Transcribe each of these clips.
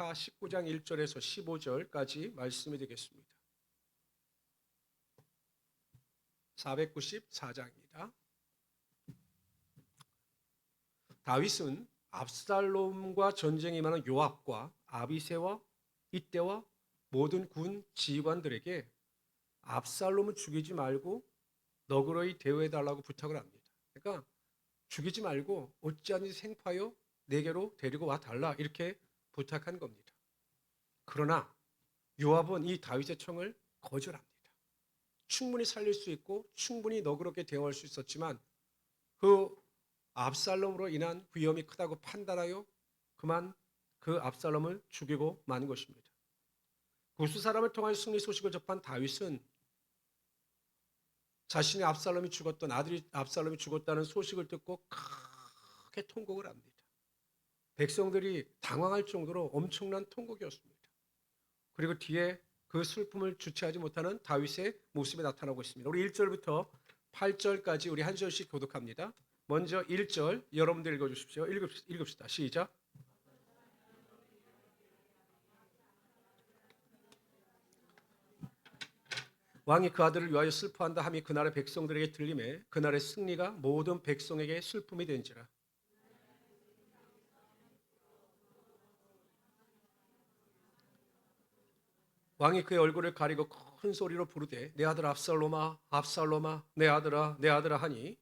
사사 19장 1절에서 15절까지 말씀이 되겠습니다. 494장입니다. 다윗은 압살롬과 전쟁에 임하는 요압과 아비새와 이때와 모든 군 지휘관들에게 압살롬을 죽이지 말고 너그러이 대우해달라고 부탁을 합니다. 그러니까 죽이지 말고 어찌하든지 생파여 내게로 데리고 와달라 이렇게 부탁한 겁니다. 그러나 요압은 이 다윗의 청을 거절합니다. 충분히 살릴 수 있고 충분히 너그럽게 대응할 수 있었지만 그 압살롬으로 인한 위험이 크다고 판단하여 그만 그 압살롬을 죽이고 만 것입니다. 구스 사람을 통하여 승리 소식을 접한 다윗은 자신의 압살롬이 죽었던 아들이 압살롬이 죽었다는 소식을 듣고 크게 통곡을 합니다. 백성들이 당황할 정도로 엄청난 통곡이었습니다. 그리고 뒤에 그 슬픔을 주체하지 못하는 다윗의 모습이 나타나고 있습니다. 우리 1절부터 8절까지 우리 한 절씩 교독합니다. 먼저 1절 여러분들 읽어주십시오. 읽읍시다. 시작. 왕이 그 아들을 위하여 슬퍼한다 함이 그날의 백성들에게 들리매 그날의 승리가 모든 백성에게 슬픔이 된지라. 왕이 그의 얼굴을 가리고 큰 소리로 부르되 내 아들 압살롬아 압살롬아 내 아들아 내 아들아 하니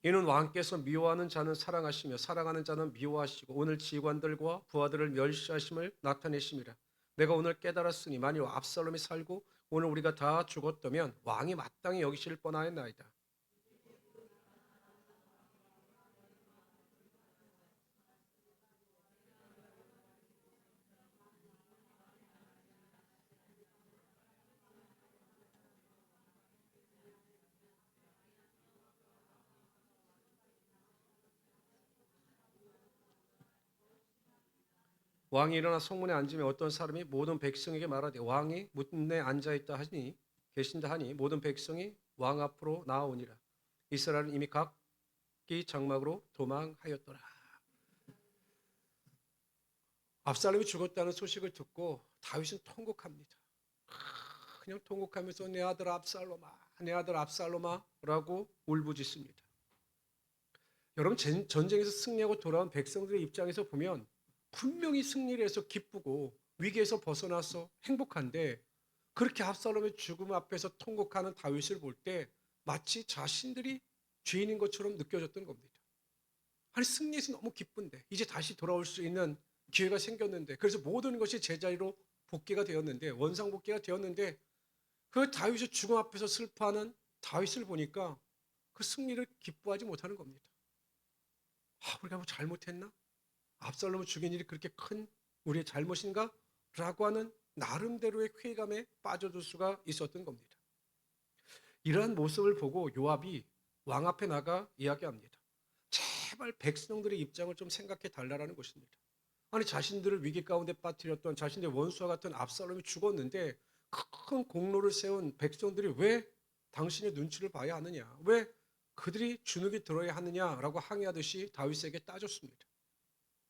이는 왕께서 미워하는 자는 사랑하시며 사랑하는 자는 미워하시고 오늘 지휘관들과 부하들을 멸시하심을 나타내심이라. 내가 오늘 깨달았으니 만일 압살롬이 살고 오늘 우리가 다 죽었다면 왕이 마땅히 여기실 뻔하였나이다. 왕이 일어나 성문에 앉으며 어떤 사람이 모든 백성에게 말하되 왕이 문에 앉아있다 하니 계신다 하니 모든 백성이 왕 앞으로 나아오니라. 이스라엘은 이미 각기 장막으로 도망하였더라. 압살롬이 죽었다는 소식을 듣고 다윗은 통곡합니다. 그냥 통곡하면서 내 아들 압살롬아 내 아들 압살롬아라고 울부짖습니다. 여러분 전쟁에서 승리하고 돌아온 백성들의 입장에서 보면 분명히 승리를 해서 기쁘고 위기에서 벗어나서 행복한데 그렇게 압살롬의 죽음 앞에서 통곡하는 다윗을 볼 때 마치 자신들이 죄인인 것처럼 느껴졌던 겁니다. 아니 승리해서 너무 기쁜데 이제 다시 돌아올 수 있는 기회가 생겼는데 그래서 모든 것이 제자리로 복귀가 되었는데 원상복귀가 되었는데 그 다윗의 죽음 앞에서 슬퍼하는 다윗을 보니까 그 승리를 기뻐하지 못하는 겁니다. 우리가 뭐 잘못했나? 압살롬을 죽인 일이 그렇게 큰 우리의 잘못인가? 라고 하는 나름대로의 회의감에 빠져들 수가 있었던 겁니다. 이러한 모습을 보고 요압이 왕 앞에 나가 이야기합니다. 제발 백성들의 입장을 좀 생각해 달라는 것입니다. 아니 자신들을 위기 가운데 빠뜨렸던 자신들의 원수와 같은 압살롬이 죽었는데 큰 공로를 세운 백성들이 왜 당신의 눈치를 봐야 하느냐? 왜 그들이 주눅이 들어야 하느냐라고 항의하듯이 다윗에게 따졌습니다.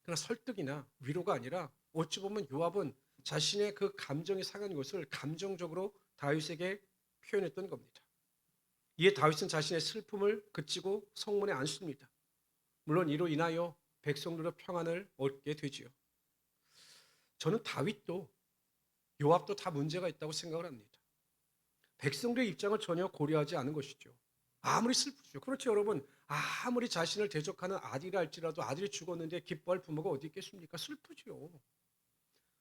그러나 설득이나 위로가 아니라 어찌 보면 요압은 자신의 그 감정이 상한 것을 감정적으로 다윗에게 표현했던 겁니다. 이에 다윗은 자신의 슬픔을 그치고 성문에 앉습니다. 물론 이로 인하여 백성들의 평안을 얻게 되지요. 저는 다윗도 요압도 다 문제가 있다고 생각을 합니다. 백성들의 입장을 전혀 고려하지 않은 것이죠. 아무리 슬프죠. 그렇죠, 여러분. 아무리 자신을 대적하는 아들이라 할지라도 아들이 죽었는데 기뻐할 부모가 어디 있겠습니까? 슬프죠.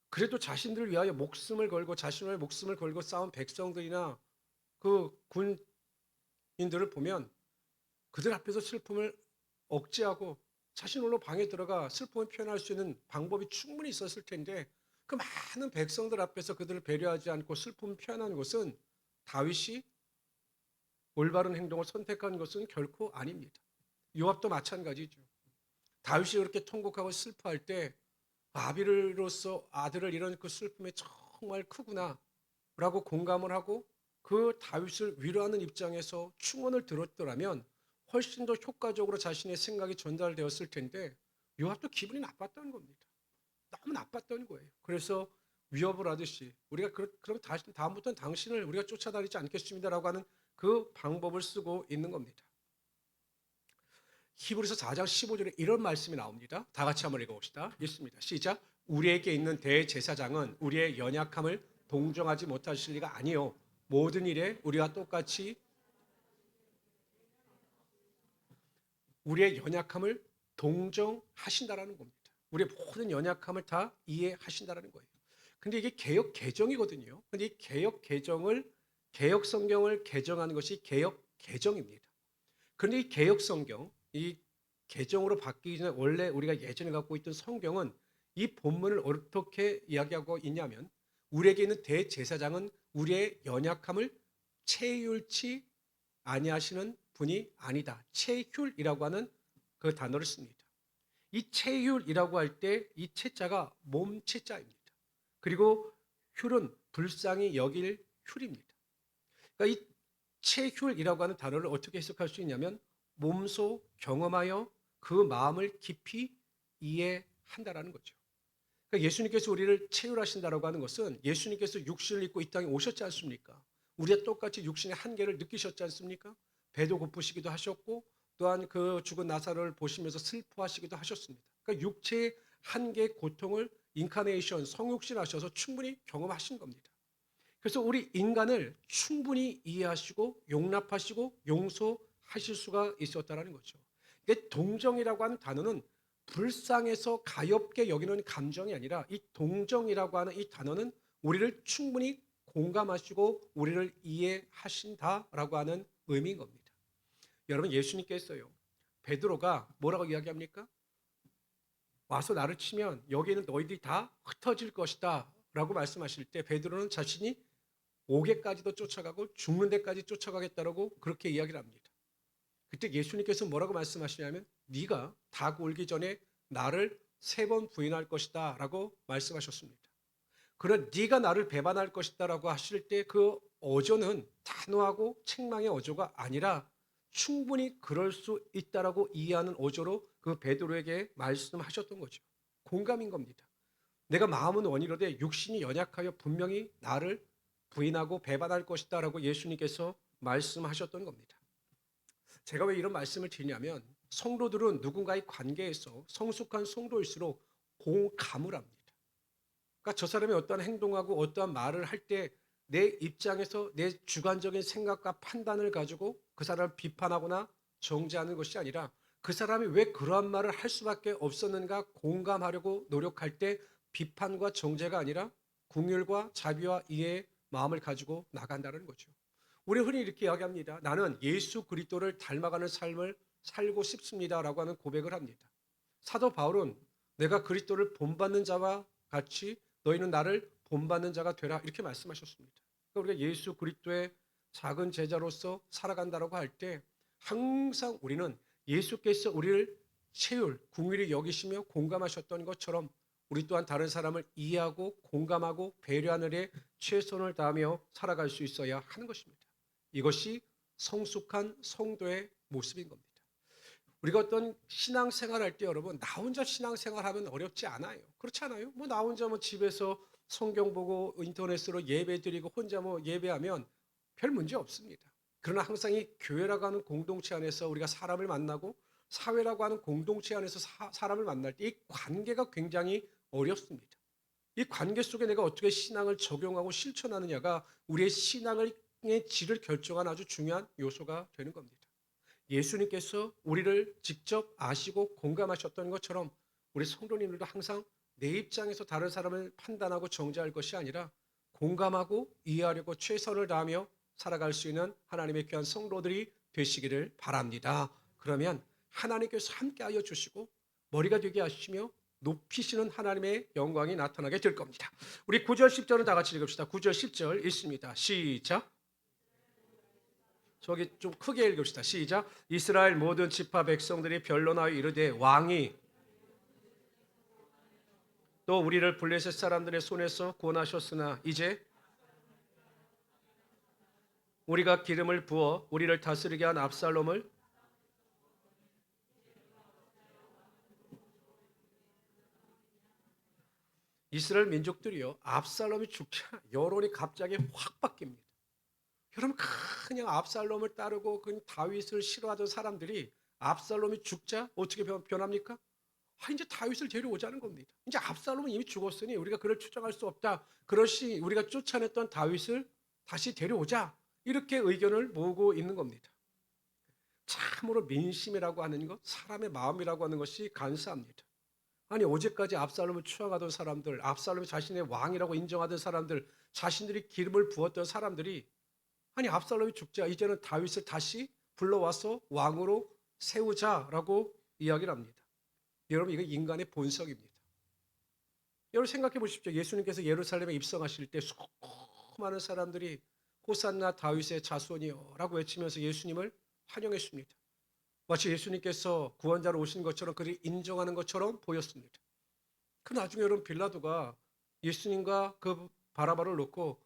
그래도 자신들을 위하여 목숨을 걸고 자신의 목숨을 걸고 싸운 백성들이나 그 군인들을 보면 그들 앞에서 슬픔을 억제하고 자신 홀로 방에 들어가 슬픔을 표현할 수 있는 방법이 충분히 있었을 텐데 그 많은 백성들 앞에서 그들을 배려하지 않고 슬픔을 표현한 것은 다윗이 올바른 행동을 선택한 것은 결코 아닙니다. 요압도 마찬가지죠. 다윗이 그렇게 통곡하고 슬퍼할 때 아비로서 아들을 잃은 그 슬픔에 정말 크구나라고 공감을 하고 그 다윗을 위로하는 입장에서 충언을 들었더라면 훨씬 더 효과적으로 자신의 생각이 전달되었을 텐데 요압도 기분이 나빴다는 겁니다. 너무 나빴던 거예요. 그래서 위협을 하듯이 우리가 그럼 다음부터는 당신을 우리가 쫓아다니지 않겠습니다라고 하는 그 방법을 쓰고 있는 겁니다. 히브리서 4장 15절에 이런 말씀이 나옵니다. 다 같이 한번 읽어봅시다. 읽습니다. 시작. 우리에게 있는 대제사장은 우리의 연약함을 동정하지 못하실 리가 아니요 모든 일에 우리와 똑같이 우리의 연약함을 동정하신다라는 겁니다. 우리의 모든 연약함을 다 이해하신다라는 거예요. 근데 이게 개역 개정이거든요. 근데 이 개역 성경을 개정하는 것이 개역 개정입니다. 그런데 이 개역 성경, 이 개정으로 바뀌기 전에 원래 우리가 예전에 갖고 있던 성경은 이 본문을 어떻게 이야기하고 있냐면 우리에게 있는 대제사장은 우리의 연약함을 체휼치 아니하시는 분이 아니다. 체휼이라고 하는 그 단어를 씁니다. 이 체휼이라고 할 때 이 체자가 몸체자입니다. 그리고 휼은 불쌍히 여길 휼입니다. 그러니까 이 체휼이라고 하는 단어를 어떻게 해석할 수 있냐면 몸소 경험하여 그 마음을 깊이 이해한다라는 거죠. 그러니까 예수님께서 우리를 체휼하신다라고 하는 것은 예수님께서 육신을 입고 이 땅에 오셨지 않습니까? 우리와 똑같이 육신의 한계를 느끼셨지 않습니까? 배도 고프시기도 하셨고 또한 그 죽은 나사로를 보시면서 슬퍼하시기도 하셨습니다. 그러니까 육체의 한계의 고통을 인카네이션 성육신 하셔서 충분히 경험하신 겁니다. 그래서 우리 인간을 충분히 이해하시고 용납하시고 용서하실 수가 있었다라는 거죠. 이게 동정이라고 하는 단어는 불쌍해서 가엾게 여기는 감정이 아니라 이 동정이라고 하는 이 단어는 우리를 충분히 공감하시고 우리를 이해하신다라고 하는 의미인 겁니다. 여러분 예수님께서요. 베드로가 뭐라고 이야기합니까? 와서 나를 치면 여기는 너희들이 다 흩어질 것이다 라고 말씀하실 때 베드로는 자신이 옥에까지도 쫓아가고 죽는 데까지 쫓아가겠다라고 그렇게 이야기를 합니다. 그때 예수님께서 뭐라고 말씀하시냐면 네가 닭 울기 전에 나를 3번 부인할 것이다 라고 말씀하셨습니다. 그러나 네가 나를 배반할 것이다 라고 하실 때 그 어조는 단호하고 책망의 어조가 아니라 충분히 그럴 수 있다라고 이해하는 어조로 그 베드로에게 말씀하셨던 거죠. 공감인 겁니다. 내가 마음은 원이로되 육신이 연약하여 분명히 나를 부인하고 배반할 것이다 라고 예수님께서 말씀하셨던 겁니다. 제가 왜 이런 말씀을 드리냐면 성도들은 누군가의 관계에서 성숙한 성도일수록 공감을 합니다. 그러니까 저 사람이 어떠한 행동하고 어떠한 말을 할 때 내 입장에서 내 주관적인 생각과 판단을 가지고 그 사람을 비판하거나 정죄하는 것이 아니라 그 사람이 왜 그러한 말을 할 수밖에 없었는가 공감하려고 노력할 때 비판과 정죄가 아니라 긍휼과 자비와 이해의 마음을 가지고 나간다는 거죠. 우리 흔히 이렇게 이야기합니다. 나는 예수 그리스도를 닮아가는 삶을 살고 싶습니다라고 하는 고백을 합니다. 사도 바울은 내가 그리스도를 본받는 자와 같이 너희는 나를 본받는 자가 되라 이렇게 말씀하셨습니다. 그러니까 우리가 예수 그리스도의 작은 제자로서 살아간다라고 할 때 항상 우리는 예수께서 우리를 긍휼히 여기시며 공감하셨던 것처럼 우리 또한 다른 사람을 이해하고 공감하고 배려하는 데 최선을 다하며 살아갈 수 있어야 하는 것입니다. 이것이 성숙한 성도의 모습인 겁니다. 우리가 어떤 신앙생활 할 때 여러분 나 혼자 신앙생활하면 어렵지 않아요. 그렇지 않아요? 뭐 나 혼자 뭐 집에서 성경 보고 인터넷으로 예배 드리고 혼자 뭐 예배하면 별 문제 없습니다. 그러나 항상 이 교회라고 하는 공동체 안에서 우리가 사람을 만나고 사회라고 하는 공동체 안에서 사람을 만날 때 이 관계가 굉장히 어렵습니다. 이 관계 속에 내가 어떻게 신앙을 적용하고 실천하느냐가 우리의 신앙의 질을 결정하는 아주 중요한 요소가 되는 겁니다. 예수님께서 우리를 직접 아시고 공감하셨던 것처럼 우리 성도님들도 항상 내 입장에서 다른 사람을 판단하고 정죄할 것이 아니라 공감하고 이해하려고 최선을 다하며 살아갈 수 있는 하나님의 귀한 성도들이 되시기를 바랍니다. 그러면 하나님께서 함께하여 주시고 머리가 되게 하시며 높이시는 하나님의 영광이 나타나게 될 겁니다. 우리 9절 10절은 다 같이 읽읍시다. 9절 10절 읽습니다. 시작. 저기 좀 크게 읽읍시다. 시작. 이스라엘 모든 지파 백성들이 변론하여 이르되 왕이 또 우리를 블레셋 사람들의 손에서 구원하셨으나 이제 우리가 기름을 부어 우리를 다스리게 한 압살롬을 이스라엘 민족들이요, 압살롬이 죽자 여론이 갑자기 확 바뀝니다. 여러분, 그냥 압살롬을 따르고 그냥 다윗을 싫어하던 사람들이 압살롬이 죽자 어떻게 변합니까? 이제 다윗을 데려오자는 겁니다. 이제 압살롬은 이미 죽었으니 우리가 그를 추정할 수 없다. 그것이 우리가 쫓아냈던 다윗을 다시 데려오자. 이렇게 의견을 모으고 있는 겁니다. 참으로 민심이라고 하는 것, 사람의 마음이라고 하는 것이 간사합니다. 아니, 어제까지 압살롬을 추앙하던 사람들, 압살롬이 자신의 왕이라고 인정하던 사람들, 자신들이 기름을 부었던 사람들이 아니, 압살롬이 죽자 이제는 다윗을 다시 불러와서 왕으로 세우자라고 이야기를 합니다. 여러분, 이거 인간의 본성입니다. 여러분, 생각해 보십시오. 예수님께서 예루살렘에 입성하실 때 수많은 사람들이 호산나 다윗의 자손이여 라고 외치면서 예수님을 환영했습니다. 마치 예수님께서 구원자로 오신 것처럼 그를 인정하는 것처럼 보였습니다. 그 나중에 여러분, 빌라도가 예수님과 그 바라바를 놓고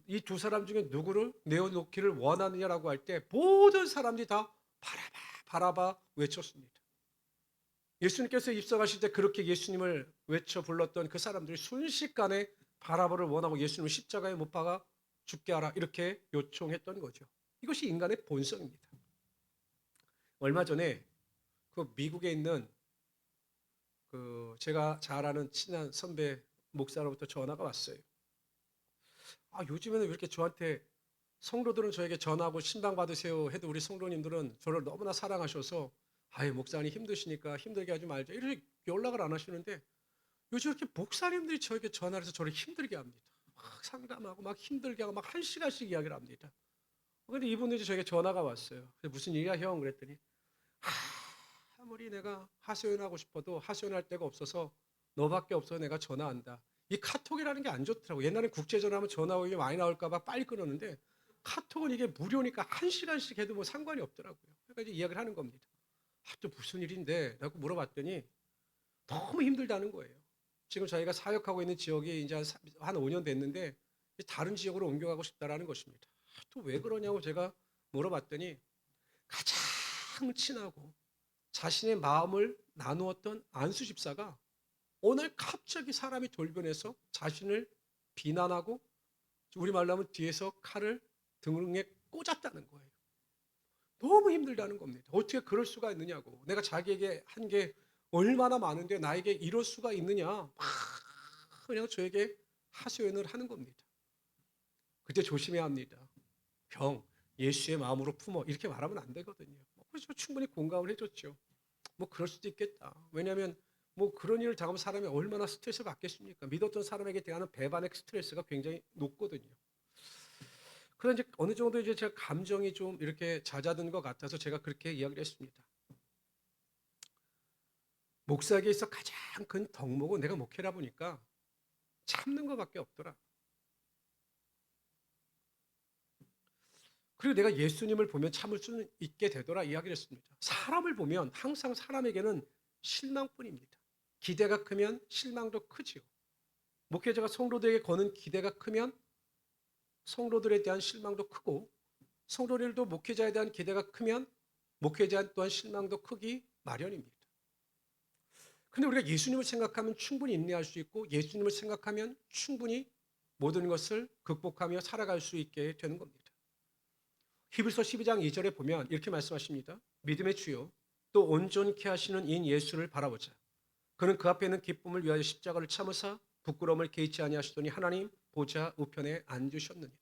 이 두 사람 중에 누구를 내어놓기를 원하느냐라고 할 때 모든 사람들이 다 바라바 바라바 외쳤습니다. 예수님께서 입성하실 때 그렇게 예수님을 외쳐 불렀던 그 사람들이 순식간에 바라바를 원하고 예수님을 십자가에 못 박아 죽게 하라 이렇게 요청했던 거죠. 이것이 인간의 본성입니다. 얼마 전에 그 미국에 있는 그 제가 잘 아는 친한 선배 목사로부터 전화가 왔어요. 요즘에는 왜 이렇게 저한테 성도들은 저에게 전화하고 신방 받으세요 해도 우리 성도님들은 저를 너무나 사랑하셔서 목사님 힘드시니까 힘들게 하지 말자 이렇게 연락을 안 하시는데 요즘 이렇게 목사님들이 저에게 전화를 해서 저를 힘들게 합니다. 막 상담하고 막 힘들게 하고 막 1시간씩 이야기를 합니다. 근데 이분들이 저에게 전화가 왔어요. 무슨 일이야 형 그랬더니 아무리 내가 하소연하고 싶어도 하소연할 데가 없어서 너밖에 없어서 내가 전화한다. 이 카톡이라는 게 안 좋더라고. 옛날에 국제전화하면 전화오기 많이 나올까 봐 빨리 끊었는데 카톡은 이게 무료니까 1시간씩 해도 뭐 상관이 없더라고요. 그러니까 이제 이야기를 하는 겁니다. 또 무슨 일인데? 라고 물어봤더니 너무 힘들다는 거예요. 지금 저희가 사역하고 있는 지역이 이제 한 5년 됐는데 다른 지역으로 옮겨가고 싶다라는 것입니다. 또 왜 그러냐고 제가 물어봤더니 가장 친하고 자신의 마음을 나누었던 안수 집사가 어느 날 갑자기 사람이 돌변해서 자신을 비난하고 우리말로 하면 뒤에서 칼을 등에 꽂았다는 거예요. 너무 힘들다는 겁니다. 어떻게 그럴 수가 있느냐고. 내가 자기에게 한 게 얼마나 많은데 나에게 이럴 수가 있느냐. 막 그냥 저에게 하소연을 하는 겁니다. 그때 조심해야 합니다. 형, 예수의 마음으로 품어. 이렇게 말하면 안 되거든요. 그래서 충분히 공감을 해줬죠. 뭐 그럴 수도 있겠다. 왜냐하면 뭐 그런 일을 당하면 사람이 얼마나 스트레스를 받겠습니까? 믿었던 사람에게 대한 배반의 스트레스가 굉장히 높거든요. 그런데 이제 어느 정도 이제 제가 감정이 좀 이렇게 잦아든 것 같아서 제가 그렇게 이야기를 했습니다. 목사에게 있어 가장 큰 덕목은 내가 목회라 보니까 참는 것밖에 없더라. 그리고 내가 예수님을 보면 참을 수 있게 되더라 이야기를 했습니다. 사람을 보면 항상 사람에게는 실망뿐입니다. 기대가 크면 실망도 크지요. 목회자가 성도들에게 거는 기대가 크면 성도들에 대한 실망도 크고 성도들도 목회자에 대한 기대가 크면 목회자 또한 실망도 크기 마련입니다. 근데 우리가 예수님을 생각하면 충분히 인내할 수 있고 예수님을 생각하면 충분히 모든 것을 극복하며 살아갈 수 있게 되는 겁니다. 히브리서 12장 2절에 보면 이렇게 말씀하십니다. 믿음의 주요 또 온전케 하시는 인 예수를 바라보자. 그는 그 앞에 있는 기쁨을 위하여 십자가를 참으사 부끄러움을 개의치 아니하시더니 하나님 보좌 우편에 앉으셨느니라.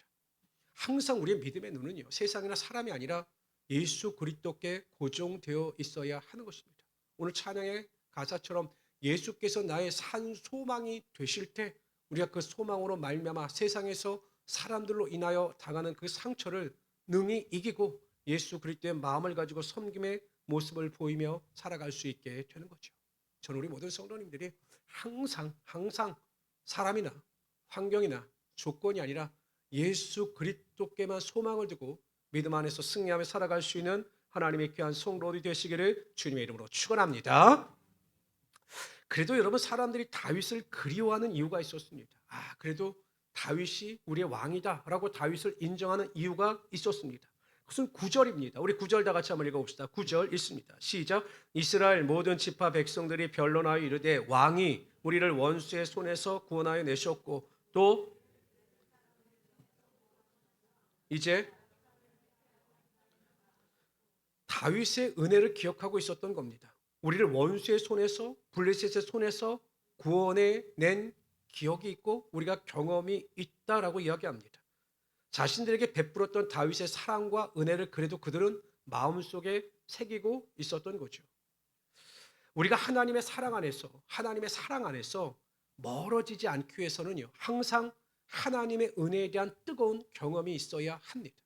항상 우리의 믿음의 눈은요 세상이나 사람이 아니라 예수 그리스도께 고정되어 있어야 하는 것입니다. 오늘 찬양의 가사처럼 예수께서 나의 산 소망이 되실 때 우리가 그 소망으로 말미암아 세상에서 사람들로 인하여 당하는 그 상처를 능히 이기고 예수 그리스도의 마음을 가지고 섬김의 모습을 보이며 살아갈 수 있게 되는 거죠. 저는 우리 모든 성도님들이 항상 사람이나 환경이나 조건이 아니라 예수 그리스도께만 소망을 두고 믿음 안에서 승리하며 살아갈 수 있는 하나님의 귀한 성도들이 되시기를 주님의 이름으로 축원합니다. 그래도 여러분 사람들이 다윗을 그리워하는 이유가 있었습니다. 그래도 다윗이 우리의 왕이다라고 다윗을 인정하는 이유가 있었습니다. 그것은 9절입니다. 우리 9절 다 같이 한번 읽어봅시다. 9절 읽습니다. 시작. 이스라엘 모든 지파 백성들이 변론하여 이르되 왕이 우리를 원수의 손에서 구원하여 내셨고 또 이제 다윗의 은혜를 기억하고 있었던 겁니다. 우리를 원수의 손에서 블레셋의 손에서 구원해 낸 기억이 있고 우리가 경험이 있다라고 이야기합니다. 자신들에게 베풀었던 다윗의 사랑과 은혜를 그래도 그들은 마음속에 새기고 있었던 거죠. 우리가 하나님의 사랑 안에서 멀어지지 않기 위해서는요, 항상 하나님의 은혜에 대한 뜨거운 경험이 있어야 합니다.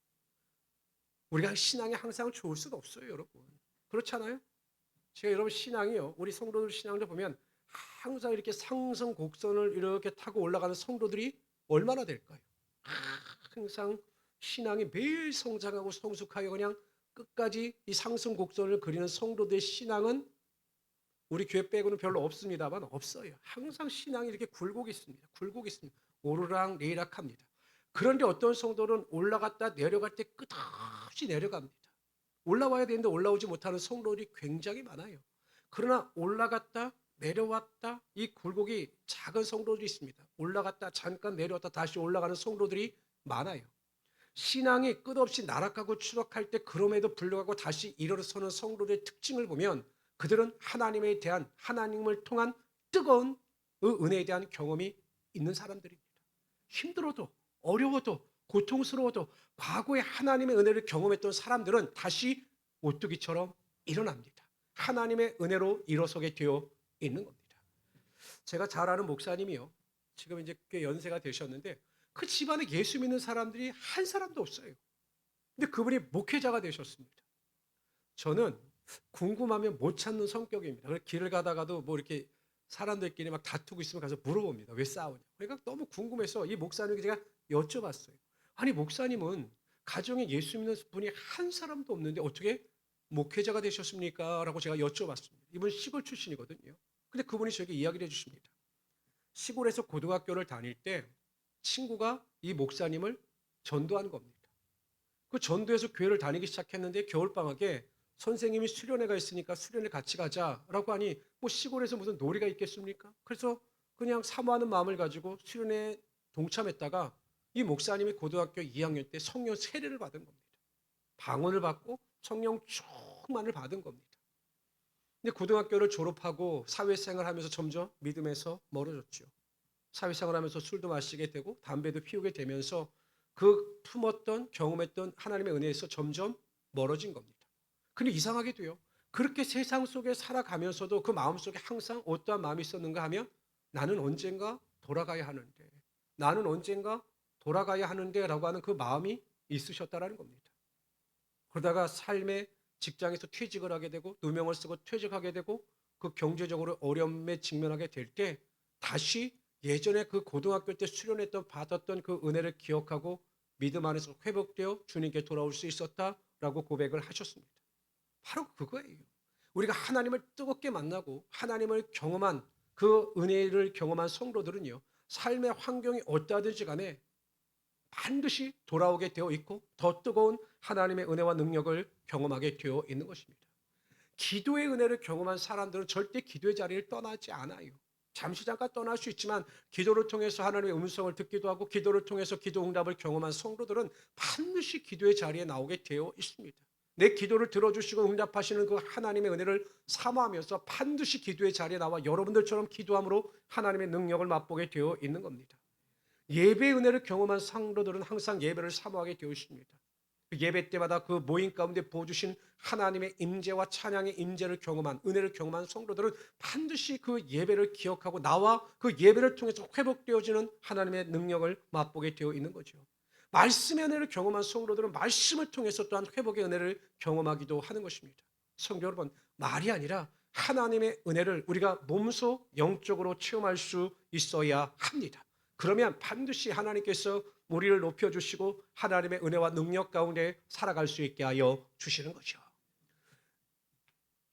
우리가 신앙이 항상 좋을 수는 없어요, 여러분. 그렇잖아요? 제가 여러분 신앙이요, 우리 성도들 신앙을 보면 항상 이렇게 상승 곡선을 이렇게 타고 올라가는 성도들이 얼마나 될까요? 항상 신앙이 매일 성장하고 성숙하여 그냥 끝까지 이 상승 곡선을 그리는 성도들의 신앙은 우리 교회 빼고는 별로 없습니다만 없어요. 항상 신앙이 이렇게 굴곡이 있습니다. 오르락 내리락 합니다. 그런데 어떤 성도는 올라갔다 내려갈 때 끝없이 내려갑니다. 올라와야 되는데 올라오지 못하는 성도들이 굉장히 많아요. 그러나 올라갔다 내려왔다 이 굴곡이 작은 성도들이 있습니다. 올라갔다 잠깐 내려왔다 다시 올라가는 성도들이 많아요. 신앙이 끝없이 나락하고 추락할 때 그럼에도 불구하고 다시 일어서는 성도들의 특징을 보면 그들은 하나님을 통한 뜨거운 은혜에 대한 경험이 있는 사람들입니다. 힘들어도 어려워도 고통스러워도 과거에 하나님의 은혜를 경험했던 사람들은 다시 오뚜기처럼 일어납니다. 하나님의 은혜로 일어서게 되어 있는 겁니다. 제가 잘 아는 목사님이요, 지금 이제 꽤 연세가 되셨는데 그 집안에 예수 믿는 사람들이 한 사람도 없어요. 근데 그분이 목회자가 되셨습니다. 저는 궁금하면 못 찾는 성격입니다. 그래서 길을 가다가도 뭐 이렇게 사람들끼리 막 다투고 있으면 가서 물어봅니다. 왜 싸우냐. 그러니까 너무 궁금해서 이 목사님에게 제가 여쭤봤어요. 아니 목사님은 가정에 예수 믿는 분이 한 사람도 없는데 어떻게 목회자가 되셨습니까? 라고 제가 여쭤봤습니다. 이분 시골 출신이거든요. 근데 그분이 저에게 이야기를 해주십니다. 시골에서 고등학교를 다닐 때 친구가 이 목사님을 전도한 겁니다. 그 전도해서 교회를 다니기 시작했는데 겨울방학에 선생님이 수련회가 있으니까 수련회 같이 가자라고 하니 뭐 시골에서 무슨 놀이가 있겠습니까? 그래서 그냥 사모하는 마음을 가지고 수련회에 동참했다가 이 목사님이 고등학교 2학년 때 성령 세례를 받은 겁니다. 방언을 받고 성령 충만을 받은 겁니다. 근데 고등학교를 졸업하고 사회생활 하면서 점점 믿음에서 멀어졌죠. 사회생활 하면서 술도 마시게 되고 담배도 피우게 되면서 그 품었던 경험했던 하나님의 은혜에서 점점 멀어진 겁니다. 근데 이상하게도요, 그렇게 세상 속에 살아가면서도 그 마음속에 항상 어떠한 마음이 있었는가 하면 나는 언젠가 돌아가야 하는데 라고 하는 그 마음이 있으셨다라는 겁니다. 그러다가 삶의 직장에서 퇴직을 하게 되고 누명을 쓰고 퇴직하게 되고 그 경제적으로 어려움에 직면하게 될 때 다시 예전에 그 고등학교 때 수련했던 받았던 그 은혜를 기억하고 믿음 안에서 회복되어 주님께 돌아올 수 있었다라고 고백을 하셨습니다. 바로 그거예요. 우리가 하나님을 뜨겁게 만나고 하나님을 경험한 그 은혜를 경험한 성도들은요, 삶의 환경이 어떠하든지 간에 반드시 돌아오게 되어 있고 더 뜨거운 하나님의 은혜와 능력을 경험하게 되어 있는 것입니다. 기도의 은혜를 경험한 사람들은 절대 기도의 자리를 떠나지 않아요. 잠시 잠깐 떠날 수 있지만 기도를 통해서 하나님의 음성을 듣기도 하고 기도를 통해서 기도 응답을 경험한 성도들은 반드시 기도의 자리에 나오게 되어 있습니다. 내 기도를 들어주시고 응답하시는 그 하나님의 은혜를 사모하면서 반드시 기도의 자리에 나와 여러분들처럼 기도함으로 하나님의 능력을 맛보게 되어 있는 겁니다. 예배의 은혜를 경험한 성도들은 항상 예배를 사모하게 되어 있습니다. 그 예배 때마다 그 모임 가운데 보여주신 하나님의 임재와 찬양의 임재를 경험한 은혜를 경험한 성도들은 반드시 그 예배를 기억하고 나와 그 예배를 통해서 회복되어지는 하나님의 능력을 맛보게 되어 있는 거죠. 말씀의 은혜를 경험한 성도들은 말씀을 통해서 또한 회복의 은혜를 경험하기도 하는 것입니다. 성도 여러분, 말이 아니라 하나님의 은혜를 우리가 몸소 영적으로 체험할 수 있어야 합니다. 그러면 반드시 하나님께서 우리를 높여주시고 하나님의 은혜와 능력 가운데 살아갈 수 있게 하여 주시는 거죠.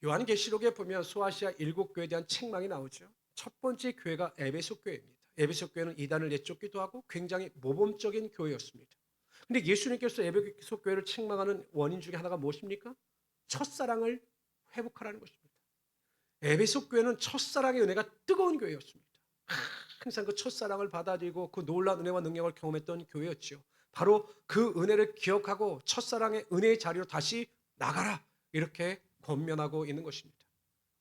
요한계시록에 보면 소아시아 7교회에 대한 책망이 나오죠. 첫 번째 교회가 에베소 교회입니다. 에베소 교회는 이단을 내쫓기도 하고 굉장히 모범적인 교회였습니다. 근데 예수님께서 에베소 교회를 책망하는 원인 중에 하나가 무엇입니까? 첫사랑을 회복하라는 것입니다. 에베소 교회는 첫사랑의 은혜가 뜨거운 교회였습니다. 항상 그 첫사랑을 받아들이고 그 놀라운 은혜와 능력을 경험했던 교회였지요. 바로 그 은혜를 기억하고 첫사랑의 은혜의 자리로 다시 나가라, 이렇게 권면하고 있는 것입니다.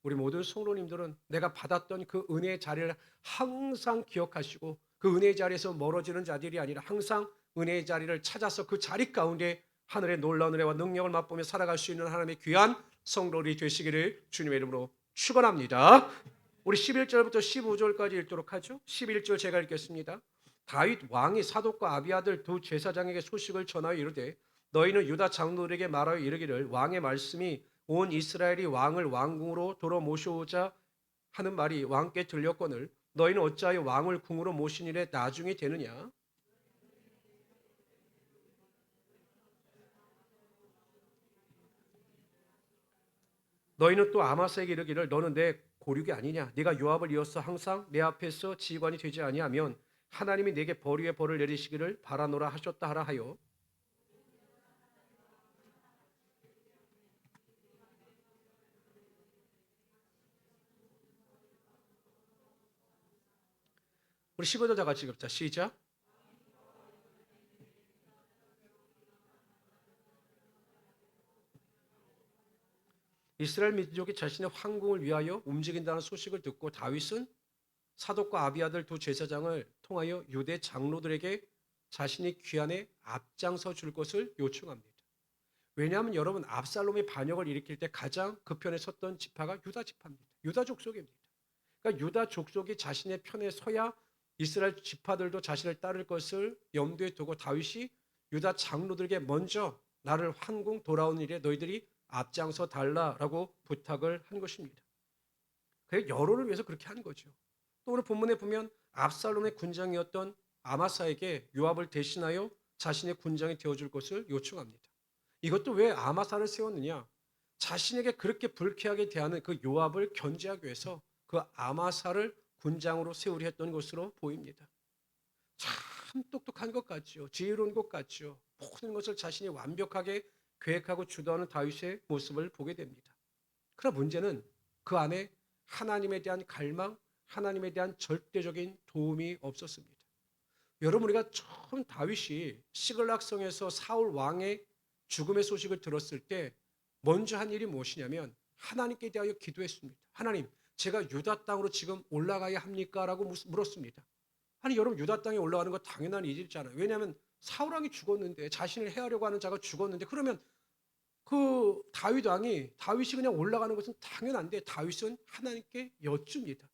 우리 모든 성도님들은 내가 받았던 그 은혜의 자리를 항상 기억하시고 그 은혜의 자리에서 멀어지는 자들이 아니라 항상 은혜의 자리를 찾아서 그 자리 가운데 하늘의 놀라운 은혜와 능력을 맛보며 살아갈 수 있는 하나님의 귀한 성도들이 되시기를 주님의 이름으로 축원합니다. 우리 11절부터 15절까지 읽도록 하죠. 11절 제가 읽겠습니다. 다윗 왕이 사독과 아비아들 두 제사장에게 소식을 전하여 이르되 너희는 유다 장로들에게 말하여 이르기를 왕의 말씀이 온 이스라엘이 왕을 왕궁으로 돌아 모셔오자 하는 말이 왕께 들렸거늘 너희는 어찌하여 왕을 궁으로 모신 일에 나중이 되느냐. 너희는 또 아마사에게 이르기를 너는 내 고륙이 아니냐. 네가 요압을 이어서 항상 내 앞에서 지휘관이 되지 아니하면 하나님이 내게 벌 위에 벌을 내리시기를 바라노라 하셨다 하라 하여. 우리 15절 다 같이 읽자. 시작. 이스라엘 민족이 자신의 황궁을 위하여 움직인다는 소식을 듣고 다윗은 사독과 아비아들 두 제사장을 통하여 유대 장로들에게 자신이 귀환에 앞장서 줄 것을 요청합니다. 왜냐하면 여러분, 압살롬의 반역을 일으킬 때 가장 그 편에 섰던 지파가 유다 지파입니다. 유다 족속입니다. 그러니까 유다 족속이 자신의 편에 서야 이스라엘 지파들도 자신을 따를 것을 염두에 두고 다윗이 유다 장로들에게 먼저 나를 황궁 돌아온 일에 너희들이 앞장서 달라라고 부탁을 한 것입니다. 그 여론을 위해서 그렇게 한 거죠. 또 오늘 본문에 보면 압살롬의 군장이었던 아마사에게 요압을 대신하여 자신의 군장이 되어줄 것을 요청합니다. 이것도 왜 아마사를 세웠느냐? 자신에게 그렇게 불쾌하게 대하는 그 요압을 견제하기 위해서 그 아마사를 군장으로 세우려 했던 것으로 보입니다. 참 똑똑한 것 같죠. 지혜로운 것 같죠. 모든 것을 자신이 완벽하게 계획하고 주도하는 다윗의 모습을 보게 됩니다. 그러나 문제는 그 안에 하나님에 대한 갈망, 하나님에 대한 절대적인 도움이 없었습니다. 여러분, 우리가 처음 다윗이 시글락성에서 사울 왕의 죽음의 소식을 들었을 때 먼저 한 일이 무엇이냐면 하나님께 대하여 기도했습니다. 하나님, 제가 유다 땅으로 지금 올라가야 합니까? 라고 물었습니다. 아니 여러분, 유다 땅에 올라가는 거 당연한 일이잖아요. 왜냐하면 사울 왕이 죽었는데, 자신을 해하려고 하는 자가 죽었는데, 그러면 그 다윗이 그냥 올라가는 것은 당연한데 다윗은 하나님께 여쭙니다.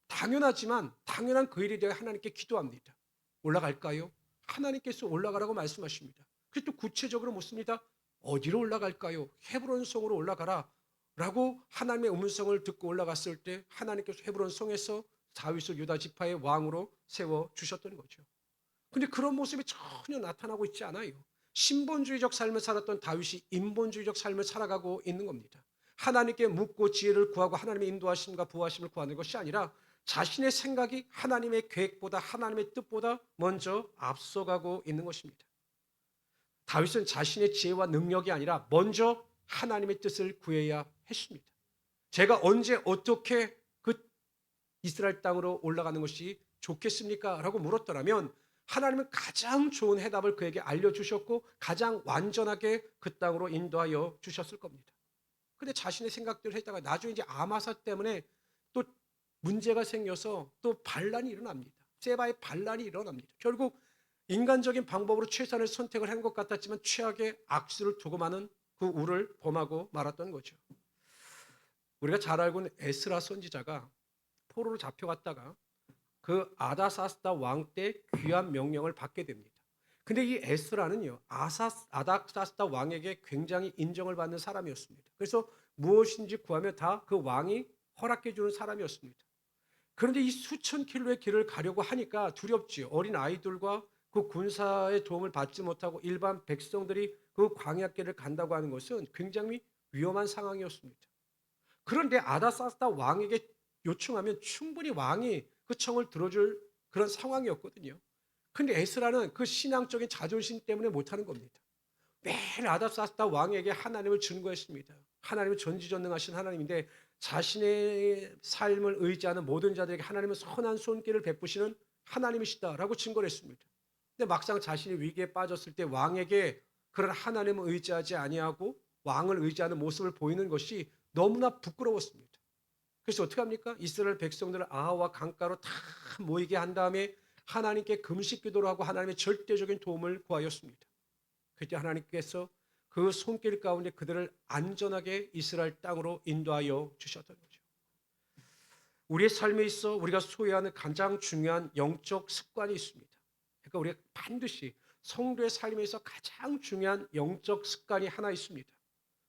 당연하지만 당연한 그 일에 대해 하나님께 기도합니다. 올라갈까요? 하나님께서 올라가라고 말씀하십니다. 그래서 또 구체적으로 묻습니다. 어디로 올라갈까요? 헤브론 성으로 올라가라 라고 하나님의 음성을 듣고 올라갔을 때 하나님께서 헤브론 성에서 다윗을 유다 지파의 왕으로 세워 주셨던 거죠. 근데 그런 모습이 전혀 나타나고 있지 않아요. 신본주의적 삶을 살았던 다윗이 인본주의적 삶을 살아가고 있는 겁니다. 하나님께 묻고 지혜를 구하고 하나님의 인도하심과 보호하심을 구하는 것이 아니라 자신의 생각이 하나님의 계획보다, 하나님의 뜻보다 먼저 앞서가고 있는 것입니다. 다윗은 자신의 지혜와 능력이 아니라 먼저 하나님의 뜻을 구해야 했습니다. 제가 언제 어떻게 그 이스라엘 땅으로 올라가는 것이 좋겠습니까? 라고 물었더라면 하나님은 가장 좋은 해답을 그에게 알려주셨고 가장 완전하게 그 땅으로 인도하여 주셨을 겁니다. 근데 자신의 생각대로 했다가 나중에 이제 아마사 때문에 또 문제가 생겨서 또 반란이 일어납니다. 세바의 반란이 일어납니다. 결국 인간적인 방법으로 최선의 선택을 한 것 같았지만 최악의 악수를 두고 마는 그 우를 범하고 말았던 거죠. 우리가 잘 알고 있는 에스라 선지자가 포로로 잡혀갔다가 그 아다사스다 왕 때 귀한 명령을 받게 됩니다. 근데 이 에스라는요, 아닥사스다 왕에게 굉장히 인정을 받는 사람이었습니다. 그래서 무엇인지 구하면 다 그 왕이 허락해 주는 사람이었습니다. 그런데 이 수천 킬로의 길을 가려고 하니까 두렵지요. 어린 아이들과 그 군사의 도움을 받지 못하고 일반 백성들이 그 광야길을 간다고 하는 것은 굉장히 위험한 상황이었습니다. 그런데 아다사스다 왕에게 요청하면 충분히 왕이 그 청을 들어줄 그런 상황이었거든요. 근데 에스라는 그 신앙적인 자존심 때문에 못하는 겁니다. 매일 아닥사스다 왕에게 하나님을 증거했습니다. 하나님은 전지전능하신 하나님인데 자신의 삶을 의지하는 모든 자들에게 하나님은 선한 손길을 베푸시는 하나님이시다라고 증거를 했습니다. 근데 막상 자신이 위기에 빠졌을 때 왕에게 그런 하나님을 의지하지 아니하고 왕을 의지하는 모습을 보이는 것이 너무나 부끄러웠습니다. 그래서 어떻게 합니까? 이스라엘 백성들을 아하와 강가로 다 모이게 한 다음에 하나님께 금식 기도를 하고 하나님의 절대적인 도움을 구하였습니다. 그때 하나님께서 그 손길 가운데 그들을 안전하게 이스라엘 땅으로 인도하여 주셨던 거죠. 우리의 삶에 있어 우리가 소유하는 가장 중요한 영적 습관이 있습니다. 그러니까 우리가 반드시 성도의 삶에서 가장 중요한 영적 습관이 하나 있습니다.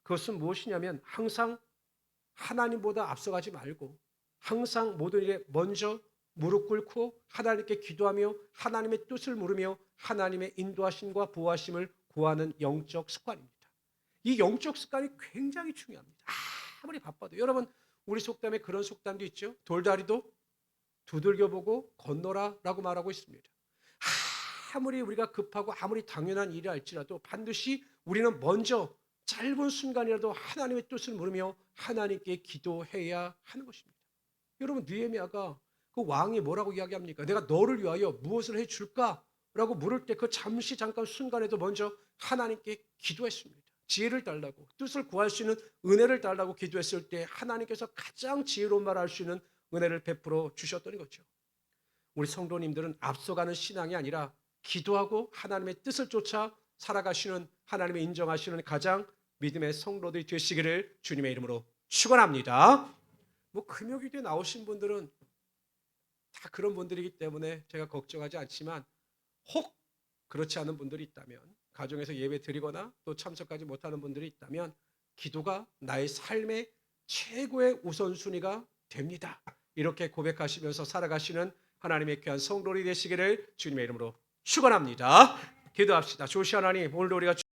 그것은 무엇이냐면 항상 하나님보다 앞서가지 말고 항상 모든 일에 먼저 무릎 꿇고 하나님께 기도하며 하나님의 뜻을 물으며 하나님의 인도하심과 보호하심을 구하는 영적 습관입니다. 이 영적 습관이 굉장히 중요합니다. 아무리 바빠도. 여러분 우리 속담에 그런 속담도 있죠. 돌다리도 두들겨보고 건너라라고 말하고 있습니다. 아무리 우리가 급하고 아무리 당연한 일이 할지라도 반드시 우리는 먼저 짧은 순간이라도 하나님의 뜻을 물으며 하나님께 기도해야 하는 것입니다. 여러분 느헤미야가 그 왕이 뭐라고 이야기합니까? 내가 너를 위하여 무엇을 해줄까? 라고 물을 때 그 잠깐 순간에도 먼저 하나님께 기도했습니다. 지혜를 달라고 뜻을 구할 수 있는 은혜를 달라고 기도했을 때 하나님께서 가장 지혜로운 말을 할 수 있는 은혜를 베풀어 주셨던 거죠. 우리 성도님들은 앞서가는 신앙이 아니라 기도하고 하나님의 뜻을 쫓아 살아가시는 하나님의 인정하시는 가장 믿음의 성도들이 되시기를 주님의 이름으로 축원합니다. 뭐 금요기도에 나오신 분들은 다 그런 분들이기 때문에 제가 걱정하지 않지만 혹 그렇지 않은 분들이 있다면 가정에서 예배 드리거나 또 참석하지 못하는 분들이 있다면 기도가 나의 삶의 최고의 우선순위가 됩니다. 이렇게 고백하시면서 살아가시는 하나님의 귀한 성도들이 되시기를 주님의 이름으로 축원합니다. 기도합시다. 조시 하나님, 오늘도 우리가